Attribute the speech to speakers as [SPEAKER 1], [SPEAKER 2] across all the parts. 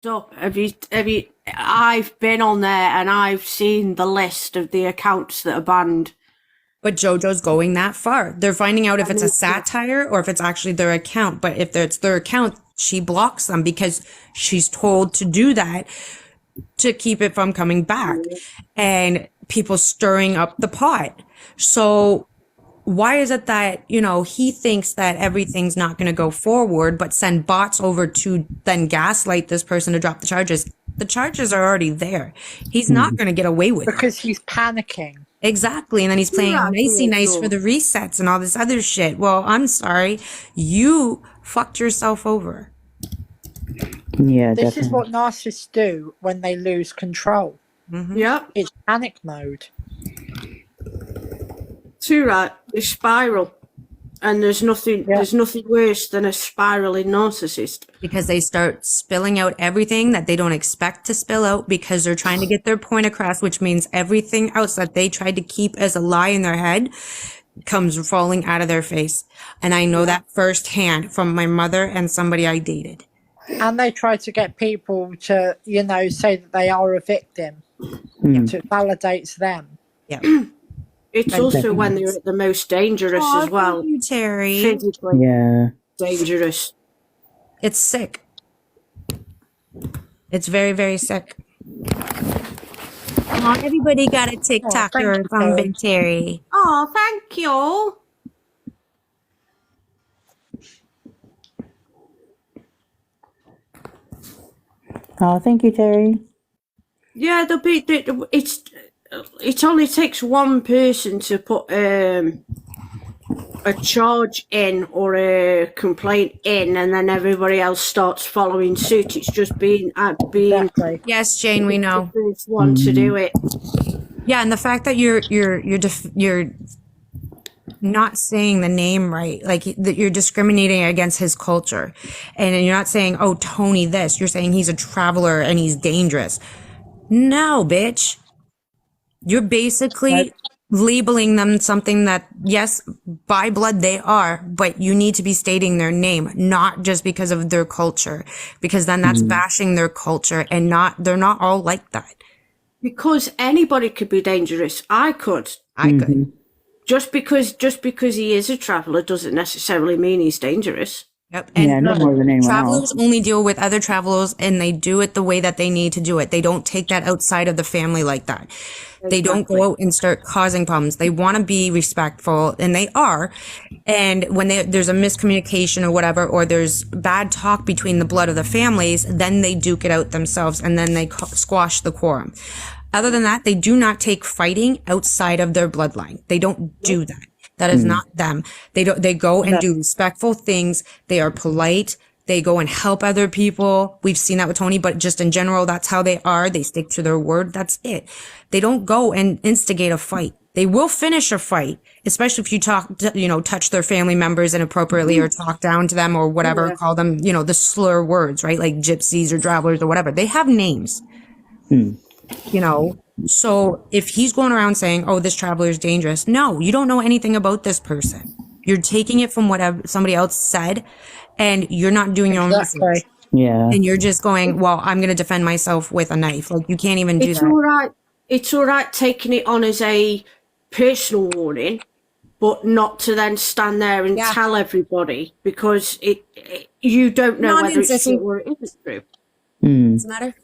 [SPEAKER 1] So I've been on there and I've seen the list of the accounts that are banned.
[SPEAKER 2] But JoJo's going that far. They're finding out if it's a satire or if it's actually their account. But if it's their account, she blocks them because she's told to do that to keep it from coming back and people stirring up the pot. So why is it that, he thinks that everything's not going to go forward, but send bots over to then gaslight this person to drop the charges? The charges are already there. He's not going to get away with it.
[SPEAKER 3] Because he's panicking.
[SPEAKER 2] Exactly. And then he's playing nicey nice for the resets and all this other shit. Well, I'm sorry. You fucked yourself over.
[SPEAKER 4] Yeah,
[SPEAKER 3] This
[SPEAKER 4] definitely.
[SPEAKER 3] is what narcissists do when they lose control.
[SPEAKER 2] Mm-hmm.
[SPEAKER 1] Yep.
[SPEAKER 3] It's panic mode.
[SPEAKER 1] Too right. They spiral. And there's nothing worse than a spiraling narcissist.
[SPEAKER 2] Because they start spilling out everything that they don't expect to spill out because they're trying to get their point across, which means everything else that they tried to keep as a lie in their head comes falling out of their face. And I know that firsthand from my mother and somebody I dated.
[SPEAKER 3] And they try to get people to, say that they are a victim. So it validates them.
[SPEAKER 2] Yeah.
[SPEAKER 1] It's also when they're at the most dangerous as well.
[SPEAKER 2] Thank you, Terry.
[SPEAKER 1] Physically dangerous.
[SPEAKER 2] It's sick. It's very, very sick. Oh, everybody got a TikToker from Big Terry.
[SPEAKER 1] Oh, thank you.
[SPEAKER 4] Oh, thank you, Terry.
[SPEAKER 1] Yeah, it only takes one person to put a charge in or a complaint in, and then everybody else starts following suit. It's just being
[SPEAKER 3] Exactly.
[SPEAKER 2] Yes, Jane, we know.
[SPEAKER 1] the first one to do it.
[SPEAKER 2] Yeah, and the fact that you're not saying the name right, like that you're discriminating against his culture, and you're not saying, "Oh, Tony, this." You're saying he's a traveler and he's dangerous. No, bitch. You're basically labeling them something that, yes, by blood they are, but you need to be stating their name, not just because of their culture, because then that's bashing their culture, and they're not all like that.
[SPEAKER 1] Because anybody could be dangerous. I could. Just because he is a traveler doesn't necessarily mean he's dangerous.
[SPEAKER 2] Yep. And
[SPEAKER 4] no more than anyone
[SPEAKER 2] travelers
[SPEAKER 4] else.
[SPEAKER 2] only deal with other travelers, and they do it the way that they need to do it. They don't take that outside of the family like that. Exactly. They don't go out and start causing problems. They want to be respectful, and they are. And when there's a miscommunication or whatever, or there's bad talk between the blood of the families, then they duke it out themselves, and then they squash the quorum. Other than that, they do not take fighting outside of their bloodline. They don't do that. That is not them. They go and do respectful things. They are polite. They go and help other people. We've seen that with Tony, but just in general, that's how they are. They stick to their word. That's it. They don't go and instigate a fight. They will finish a fight, especially if you touch their family members inappropriately or talk down to them or whatever, call them, the slur words, right? Like gypsies or travelers or whatever. They have names. So if he's going around saying, "Oh, this traveler is dangerous," no, you don't know anything about this person. You're taking it from whatever somebody else said, and you're not doing your own research.
[SPEAKER 4] Yeah.
[SPEAKER 2] And you're just going, "Well, I'm going to defend myself with a knife." Like, you can't even do that.
[SPEAKER 1] All right. It's all right taking it on as a personal warning, but not to then stand there and tell everybody, because you don't know whether it's true or it isn't true.
[SPEAKER 2] What's the matter?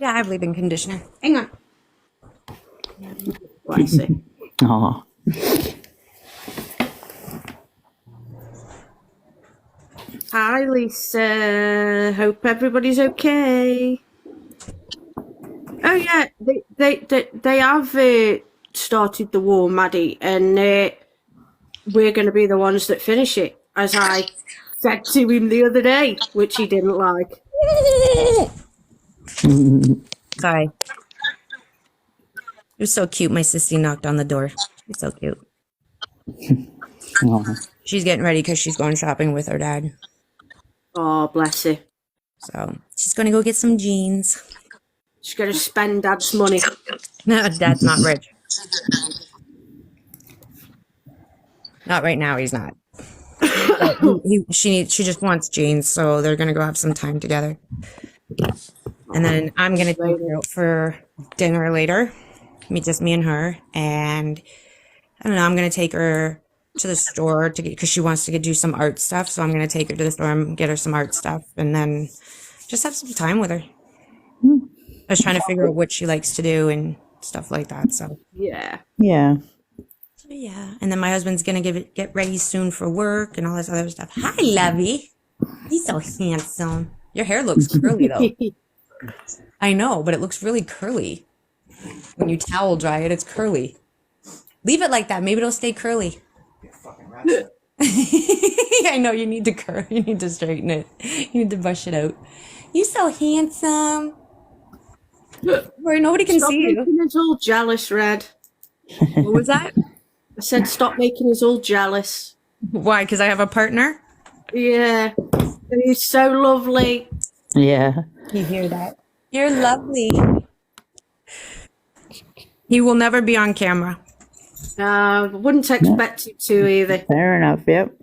[SPEAKER 2] Yeah, I have leave-in conditioner. Hang on.
[SPEAKER 1] What I say.
[SPEAKER 4] Aw.
[SPEAKER 1] Hi, Lisa. Hope everybody's okay. Oh yeah, they have started the war, Maddie, and we're going to be the ones that finish it, as I said to him the other day, which he didn't like.
[SPEAKER 2] Sorry. It was so cute. My sissy knocked on the door. She's so cute. She's getting ready because she's going shopping with her dad.
[SPEAKER 1] Oh, bless her.
[SPEAKER 2] So she's going to go get some jeans.
[SPEAKER 1] She's going to spend Dad's money.
[SPEAKER 2] No, Dad's not rich. Not right now, he's not. But she just wants jeans, so they're gonna go have some time together. And then I'm gonna take her out for dinner later. Me and her, and I don't know. I'm gonna take her to the store because she wants to do some art stuff. So I'm gonna take her to the store and get her some art stuff, and then just have some time with her. I was trying to figure out what she likes to do and stuff like that. So
[SPEAKER 1] Yeah.
[SPEAKER 4] Yeah.
[SPEAKER 2] yeah. And then my husband's gonna get ready soon for work and all this other stuff. Hi, Lovey. He's so handsome. Your hair looks curly though. I know, but it looks really curly. When you towel dry it, it's curly. Leave it like that. Maybe it'll stay curly. I know you need to You need to straighten it. You need to brush it out. You're so handsome. Where nobody can
[SPEAKER 1] Stop
[SPEAKER 2] see you.
[SPEAKER 1] making us all jealous, Red.
[SPEAKER 2] What was that?
[SPEAKER 1] I said stop making us all jealous.
[SPEAKER 2] Why? Because I have a partner?
[SPEAKER 1] Yeah. He's so lovely.
[SPEAKER 4] Yeah.
[SPEAKER 2] You hear that? You're lovely. He will never be on camera.
[SPEAKER 1] Wouldn't expect you to either.
[SPEAKER 4] Fair enough. Yep.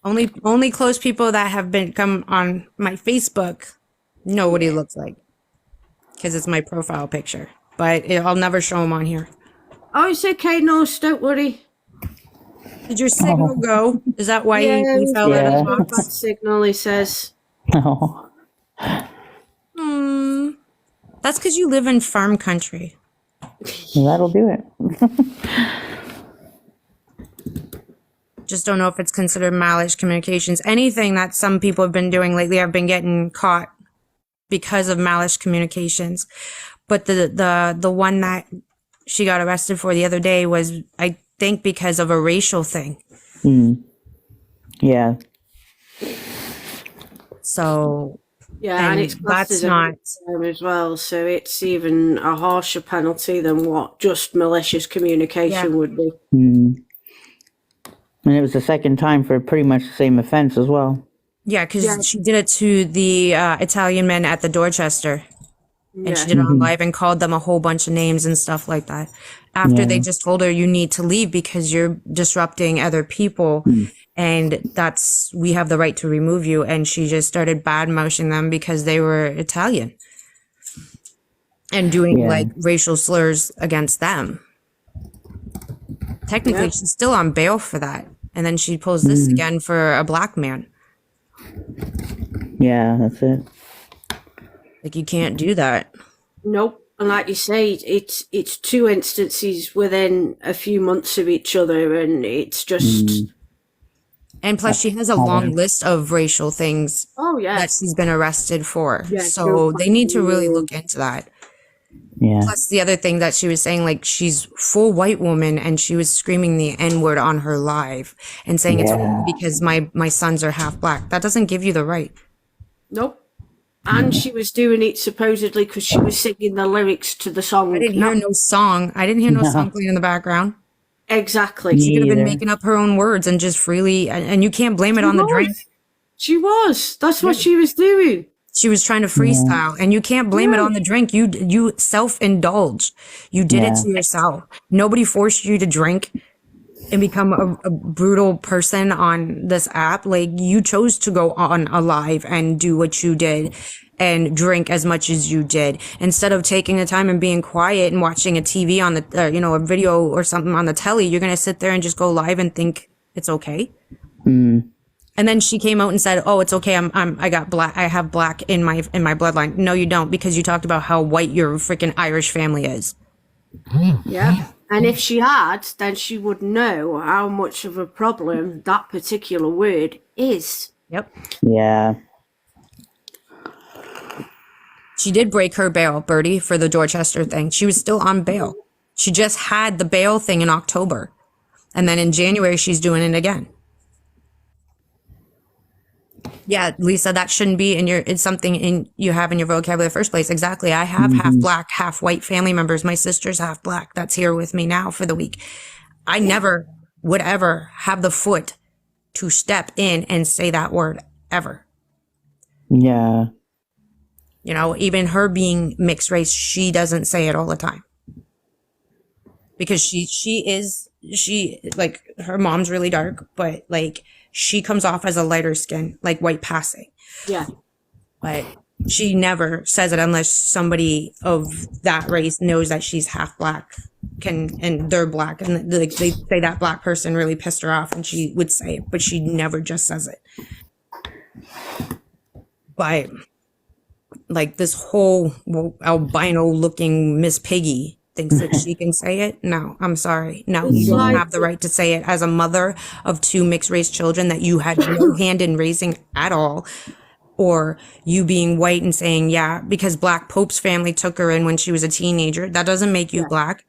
[SPEAKER 2] Only close people that have come on my Facebook know what he looks like. Because it's my profile picture. But I'll never show him on here.
[SPEAKER 1] Oh, it's okay, Nurse. Don't worry.
[SPEAKER 2] Did your signal go? Is that why
[SPEAKER 1] Yeah,
[SPEAKER 2] you fell out
[SPEAKER 4] yeah.
[SPEAKER 2] of the
[SPEAKER 1] Bad
[SPEAKER 2] box?
[SPEAKER 1] signal, he says.
[SPEAKER 4] Oh.
[SPEAKER 2] That's because you live in farm country.
[SPEAKER 4] That'll do it.
[SPEAKER 2] Just don't know if it's considered malicious communications. Anything that some people have been doing lately have been getting caught because of malicious communications. But the one that she got arrested for the other day was, I think, because of a racial thing.
[SPEAKER 4] Yeah.
[SPEAKER 2] So
[SPEAKER 1] Yeah, and it's classed
[SPEAKER 2] that's
[SPEAKER 1] as a
[SPEAKER 2] not.
[SPEAKER 1] crime as well, so it's even a harsher penalty than what just malicious communication would be.
[SPEAKER 4] And it was the second time for pretty much the same offense as well.
[SPEAKER 2] Yeah, because she did it to the Italian men at the Dorchester. And she
[SPEAKER 1] Yeah.
[SPEAKER 2] did it on live and called them a whole bunch of names and stuff like that. After they just told her, you need to leave because you're disrupting other people. And we have the right to remove you. And she just started bad-mouthing them because they were Italian. And doing like racial slurs against them. Technically, she's still on bail for that. And then she pulls this again for a black man.
[SPEAKER 4] Yeah, that's it.
[SPEAKER 2] Like, you can't do that.
[SPEAKER 1] Nope. And like you say, it's two instances within a few months of each other, and it's just...
[SPEAKER 2] And plus, she has a long list of racial things
[SPEAKER 1] Oh, yeah.
[SPEAKER 2] that she's been arrested for.
[SPEAKER 1] Yeah,
[SPEAKER 2] So they need to really look into that.
[SPEAKER 4] Yeah.
[SPEAKER 2] Plus, the other thing that she was saying, like, she's full white woman and she was screaming the N-word on her live and saying it's because my sons are half black. That doesn't give you the right.
[SPEAKER 1] Nope. And she was doing it supposedly because she was singing the lyrics to the song.
[SPEAKER 2] I didn't hear no song. I didn't hear no song playing in the background.
[SPEAKER 1] Exactly.
[SPEAKER 2] She could have been making up her own words and just freely, and you can't blame it on the drink.
[SPEAKER 1] She was. That's what she was doing.
[SPEAKER 2] She was trying to freestyle, and you can't blame it on the drink. You self-indulged. You did it to yourself. Nobody forced you to drink and become a brutal person on this app. Like, you chose to go on a live and do what you did and drink as much as you did instead of taking the time and being quiet and watching a TV on the, a video or something on the telly. You're going to sit there and just go live and think it's okay. And then she came out and said, "Oh, it's okay. I got black. I have black in my bloodline." No, you don't, because you talked about how white your freaking Irish family is.
[SPEAKER 1] Yeah. And if she had, then she would know how much of a problem that particular word is.
[SPEAKER 2] Yep.
[SPEAKER 4] Yeah.
[SPEAKER 2] She did break her bail, Bertie, for the Dorchester thing. She was still on bail. She just had the bail thing in October. And then in January, she's doing it again. Yeah, Lisa, that shouldn't be it's something you have in your vocabulary in the first place. Exactly. I have half black, half white family members. My sister's half black. That's here with me now for the week. I never would ever have the foot to step in and say that word ever.
[SPEAKER 4] Yeah.
[SPEAKER 2] Even her being mixed race, she doesn't say it all the time. Because she is she, like, her mom's really dark, but like she comes off as a lighter skin, like white passing.
[SPEAKER 1] Yeah.
[SPEAKER 2] But she never says it unless somebody of that race knows that she's half black and they're black, and like they say that black person really pissed her off and she would say it, but she never just says it. But like this whole albino looking Miss Piggy thinks that she can say it. No, I'm sorry. No, you don't have the right to say it as a mother of 2 mixed race children that you had no hand in raising at all. Or you being white and saying, yeah, because Black Pope's family took her in when she was a teenager. That doesn't make you black.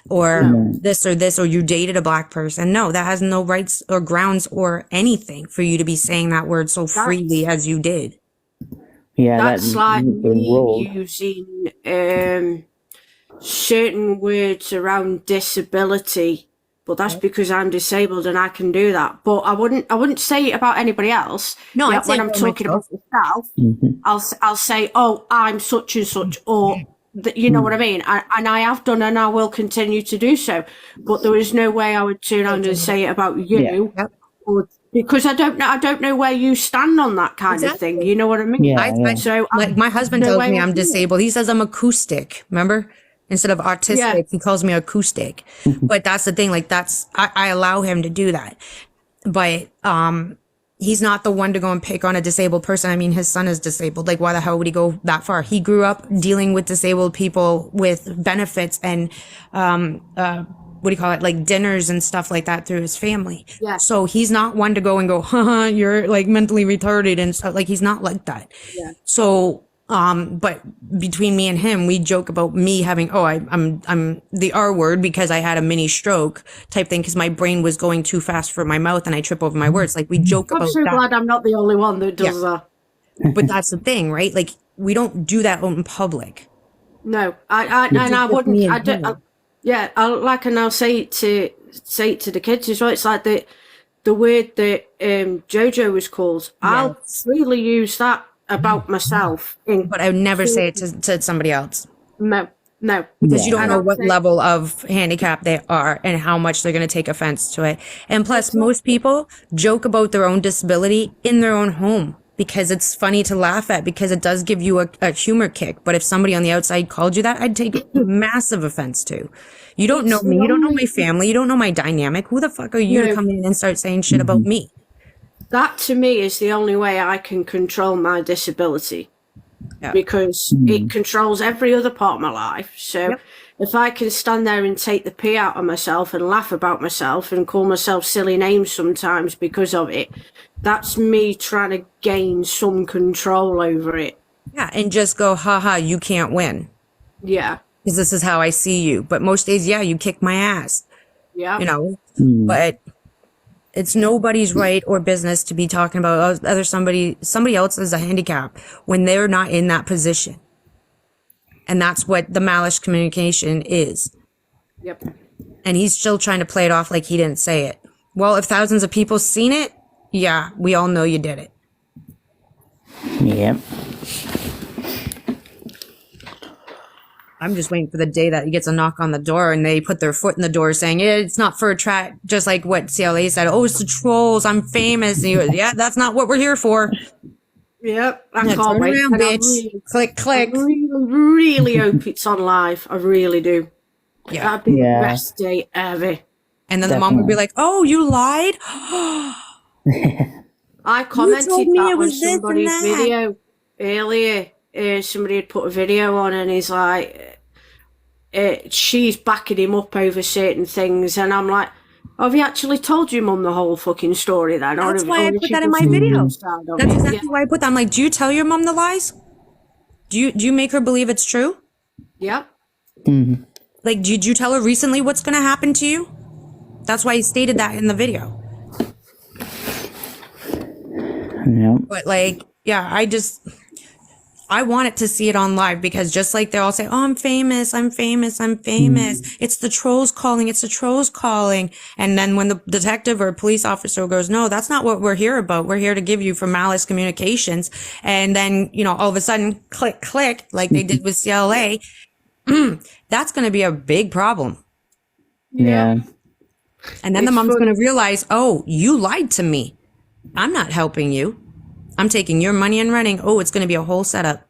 [SPEAKER 2] Or this, or you dated a black person. No, that has no rights or grounds or anything for you to be saying that word so freely as you did.
[SPEAKER 4] Yeah,
[SPEAKER 1] That's like me using certain words around disability, but that's because I'm disabled and I can do that. But I wouldn't say it about anybody else.
[SPEAKER 2] No,
[SPEAKER 1] Yet when I'm talking about myself, I'll say, oh, I'm such and such, or you know what I mean. And I have done, and I will continue to do so. But there is no way I would turn around and say it about you, or, because I don't know where you stand on that kind of thing. You know what I mean?
[SPEAKER 4] Yeah,
[SPEAKER 2] So like my husband tells me I'm disabled. He says I'm acoustic. Remember? Instead of autistic, he calls me acoustic. But that's the thing. Like I allow him to do that. But he's not the one to go and pick on a disabled person. I mean, his son is disabled. Like, why the hell would he go that far? He grew up dealing with disabled people with benefits and what do you call it? Like dinners and stuff like that through his family.
[SPEAKER 1] Yeah.
[SPEAKER 2] So he's not one to go and go, haha, you're like mentally retarded and stuff. Like, he's not like that.
[SPEAKER 1] Yeah.
[SPEAKER 2] So, but between me and him, we joke about me having, I'm the R word because I had a mini stroke type thing because my brain was going too fast for my mouth and I trip over my words. Like, we joke about that.
[SPEAKER 1] I'm so glad I'm not the only one that does that.
[SPEAKER 2] But that's the thing, right? Like, we don't do that out in public.
[SPEAKER 1] No, I wouldn't. I don't. And I'll say it to the kids as well. It's like the word that JoJo was called. I'll freely use that about myself.
[SPEAKER 2] But I would never say it to somebody else.
[SPEAKER 1] No.
[SPEAKER 2] Because you don't know what level of handicap they are and how much they're going to take offense to it. And plus, most people joke about their own disability in their own home because it's funny to laugh at, because it does give you a humor kick. But if somebody on the outside called you that, I'd take massive offense to. You don't know me. You don't know my family. You don't know my dynamic. Who the fuck are you to come in and start saying shit about me?
[SPEAKER 1] That to me is the only way I can control my disability. Because it controls every other part of my life. So if I can stand there and take the pee out of myself and laugh about myself and call myself silly names sometimes because of it, that's me trying to gain some control over it.
[SPEAKER 2] Yeah, and just go, haha, you can't win.
[SPEAKER 1] Yeah.
[SPEAKER 2] Because this is how I see you. But most days, you kick my ass.
[SPEAKER 1] Yeah.
[SPEAKER 2] You know? But it's nobody's right or business to be talking about somebody else as a handicap when they're not in that position. And that's what the malice communication is.
[SPEAKER 1] Yep.
[SPEAKER 2] And he's still trying to play it off like he didn't say it. Well, if thousands of people seen it, we all know you did it.
[SPEAKER 4] Yep.
[SPEAKER 2] I'm just waiting for the day that he gets a knock on the door and they put their foot in the door saying, it's not for a track, just like what CLA said. Oh, it's the trolls. I'm famous. And he goes, that's not what we're here for.
[SPEAKER 1] Yep. I can't wait.
[SPEAKER 2] Around, bitch. Click.
[SPEAKER 1] I really hope it's on live. I really do.
[SPEAKER 2] Yeah.
[SPEAKER 1] That'd be the best day ever.
[SPEAKER 2] And then the mom would be like, oh, you lied?
[SPEAKER 1] I commented that on somebody's video earlier. Somebody had put a video on and he's like, she's backing him up over certain things. And I'm like, have you actually told your mum the whole fucking story then?
[SPEAKER 2] That's why I put that in my video. That's exactly why I put that. I'm like, do you tell your mum the lies? Do you make her believe it's true?
[SPEAKER 1] Yeah.
[SPEAKER 4] Mm-hmm.
[SPEAKER 2] Like, did you tell her recently what's going to happen to you? That's why he stated that in the video.
[SPEAKER 4] Yep.
[SPEAKER 2] But like, I wanted to see it on live because just like they all say, oh, I'm famous. It's the trolls calling. And then when the detective or police officer goes, no, that's not what we're here about. We're here to give you for malice communications. And then, all of a sudden, click, like they did with CLA. That's going to be a big problem.
[SPEAKER 4] Yeah.
[SPEAKER 2] And then the
[SPEAKER 1] It's
[SPEAKER 2] mom's
[SPEAKER 1] funny.
[SPEAKER 2] going to realize, oh, you lied to me. I'm not helping you. I'm taking your money and running. Oh, it's going to be a whole setup.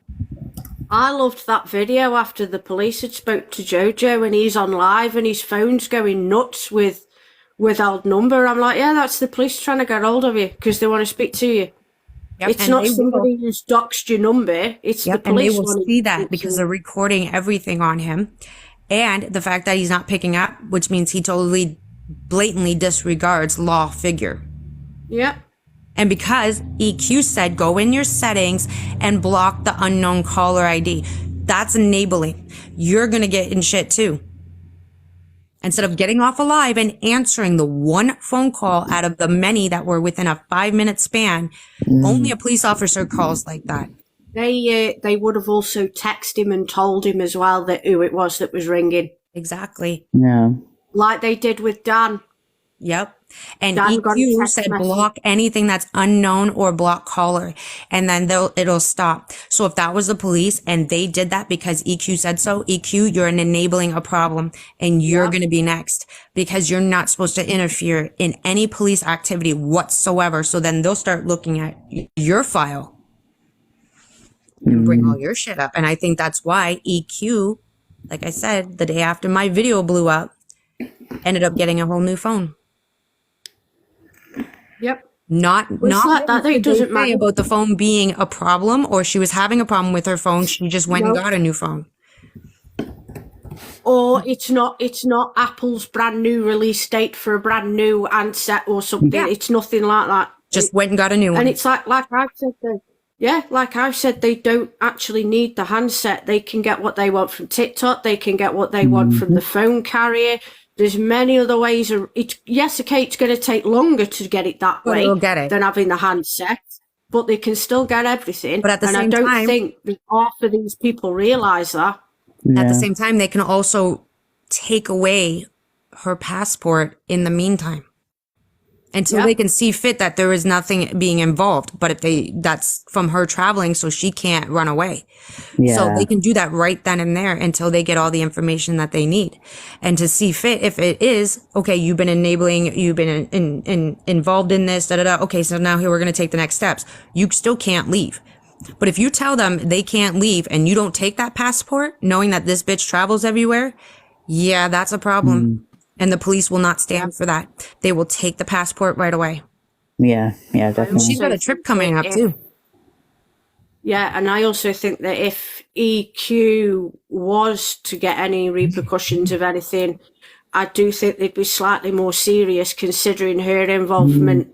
[SPEAKER 1] I loved that video after the police had spoke to Jojo and he's on live and his phone's going nuts with withheld number. I'm like, yeah, that's the police trying to get hold of you because they want to speak to you.
[SPEAKER 2] Yep,
[SPEAKER 1] It's
[SPEAKER 2] and
[SPEAKER 1] not
[SPEAKER 2] they will.
[SPEAKER 1] somebody who's doxed your number. It's the
[SPEAKER 2] Yep, and they
[SPEAKER 1] police
[SPEAKER 2] will
[SPEAKER 1] wanting
[SPEAKER 2] see
[SPEAKER 1] to
[SPEAKER 2] that
[SPEAKER 1] speak
[SPEAKER 2] because
[SPEAKER 1] to
[SPEAKER 2] they're
[SPEAKER 1] you.
[SPEAKER 2] recording everything on him. And the fact that he's not picking up, which means he totally blatantly disregards law figure.
[SPEAKER 1] Yeah.
[SPEAKER 2] And because EQ said go in your settings and block the unknown caller ID, that's enabling. You're going to get in shit too. Instead of getting off alive and answering the one phone call out of the many that were within a 5-minute span, only a police officer calls like that.
[SPEAKER 1] They would have also texted him and told him as well that who it was that was ringing,
[SPEAKER 2] Exactly.
[SPEAKER 4] Yeah.
[SPEAKER 1] like they did with Dan.
[SPEAKER 2] Yep. And
[SPEAKER 1] Dan got a
[SPEAKER 2] EQ
[SPEAKER 1] text
[SPEAKER 2] said
[SPEAKER 1] message.
[SPEAKER 2] block anything that's unknown or block caller, and then it'll stop. So if that was the police and they did that because EQ said so, EQ, you're enabling a problem and you're going to be next because you're not supposed to interfere in any police activity whatsoever. So then they'll start looking at your file and bring all your shit up. And I think that's why EQ, like I said, the day after my video blew up, ended up getting a whole new phone.
[SPEAKER 1] Yep.
[SPEAKER 2] Not
[SPEAKER 1] like that, though. It doesn't
[SPEAKER 2] say
[SPEAKER 1] matter.
[SPEAKER 2] about the phone being a problem, or she was having a problem with her phone. She just went and
[SPEAKER 1] No.
[SPEAKER 2] got a new phone.
[SPEAKER 1] Or it's not Apple's brand new release date for a brand new handset or something.
[SPEAKER 2] Yeah.
[SPEAKER 1] It's nothing like that.
[SPEAKER 2] Just went and got a new one.
[SPEAKER 1] And it's like I've said, like I've said, they don't actually need the handset. They can get what they want from TikTok. They can get what they want from the phone carrier. There's many other ways. Yes, okay, it's going to take longer to get it that way
[SPEAKER 2] they'll get it.
[SPEAKER 1] than having the handset, but they can still get everything.
[SPEAKER 2] But at the
[SPEAKER 1] and
[SPEAKER 2] same
[SPEAKER 1] I don't
[SPEAKER 2] time-
[SPEAKER 1] think that half of these people realise that.
[SPEAKER 2] At the
[SPEAKER 4] Yeah.
[SPEAKER 2] same time, they can also take away her passport in the meantime until
[SPEAKER 1] Yeah.
[SPEAKER 2] they can see fit that there is nothing being involved. But if that's from her traveling, so she can't run away.
[SPEAKER 4] Yeah.
[SPEAKER 2] So they can do that right then and there until they get all the information that they need. And to see fit, if it is, okay, you've been enabling, you've been involved in this, da da da. Okay, so now here we're going to take the next steps. You still can't leave. But if you tell them they can't leave and you don't take that passport, knowing that this bitch travels everywhere, yeah, that's a problem. And the police will not stand for that. They will take the passport right away.
[SPEAKER 4] Yeah. Yeah.
[SPEAKER 2] And
[SPEAKER 4] Definitely.
[SPEAKER 2] she's got a trip coming up too.
[SPEAKER 1] Yeah, and I also think that if EQ was to get any repercussions of anything, I do think they'd be slightly more serious considering her involvement,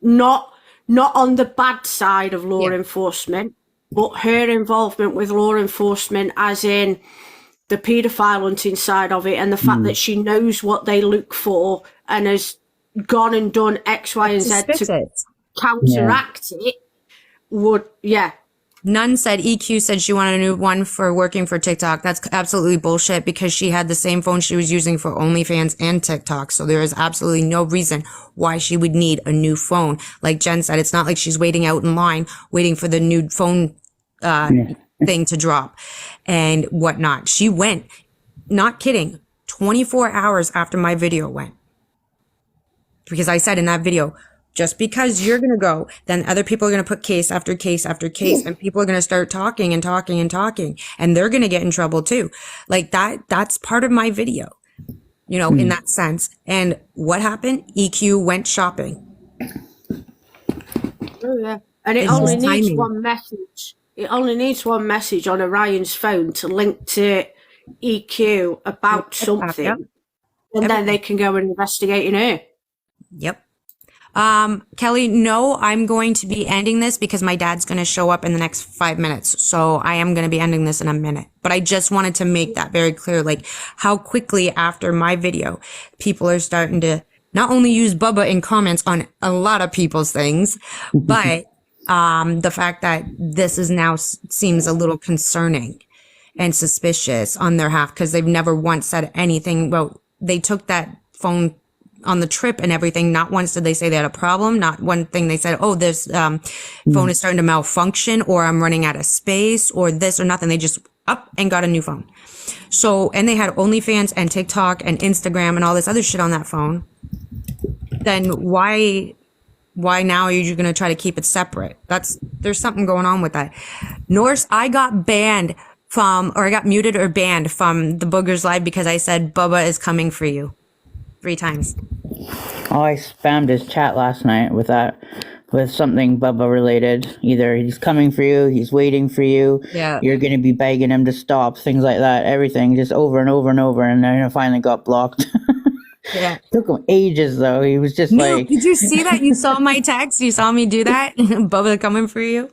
[SPEAKER 1] not on the bad side of law enforcement, but her involvement with law enforcement as in the paedophile hunting side of it and the fact that she knows what they look for and has gone and done X, Y, and Z
[SPEAKER 2] Suspicious.
[SPEAKER 1] to counteract it would,
[SPEAKER 2] None said EQ said she wanted a new one for working for TikTok. That's absolutely bullshit because she had the same phone she was using for OnlyFans and TikTok. So there is absolutely no reason why she would need a new phone. Like Jen said, it's not like she's waiting out in line, waiting for the new phone thing to drop and whatnot. She went, not kidding, 24 hours after my video went. Because I said in that video, just because you're going to go, then other people are going to put case after case after case, and people are going to start talking and talking and talking, and they're going to get in trouble too. Like that's part of my video, you know, in that sense. And what happened? EQ went shopping.
[SPEAKER 1] Oh, yeah. And it
[SPEAKER 2] It's
[SPEAKER 1] only
[SPEAKER 2] just
[SPEAKER 1] needs
[SPEAKER 2] timing.
[SPEAKER 1] one message. It only needs one message on Orion's phone to link to EQ about something.
[SPEAKER 2] Yep.
[SPEAKER 1] And then they can go and investigate in her.
[SPEAKER 2] Yep. Kelly, no, I'm going to be ending this because my dad's going to show up in the next 5 minutes. So I am going to be ending this in a minute, but I just wanted to make that very clear, like how quickly after my video, people are starting to not only use Bubba in comments on a lot of people's things, but, the fact that this is now seems a little concerning and suspicious on their half because they've never once said anything. Well, they took that phone on the trip and everything. Not once did they say they had a problem. Not one thing they said, oh, this phone is starting to malfunction or I'm running out of space or this or nothing. They just up and got a new phone. So, and they had OnlyFans and TikTok and Instagram and all this other shit on that phone. then why now are you going to try to keep it separate? There's something going on with that. Norse, I got banned I got muted or banned from the Boogers Live because I said Bubba is coming for you 3 times.
[SPEAKER 4] Oh, I spammed his chat last night with that, with something Bubba related. Either he's coming for you, he's waiting for you,
[SPEAKER 2] Yeah.
[SPEAKER 4] you're going to be begging him to stop, things like that. Everything just over and over and over, and then I finally got blocked.
[SPEAKER 2] Yeah.
[SPEAKER 4] Took him ages though. He was just
[SPEAKER 2] No,
[SPEAKER 4] like,
[SPEAKER 2] did you see that? You saw my text? You saw me do that? Bubba coming for you?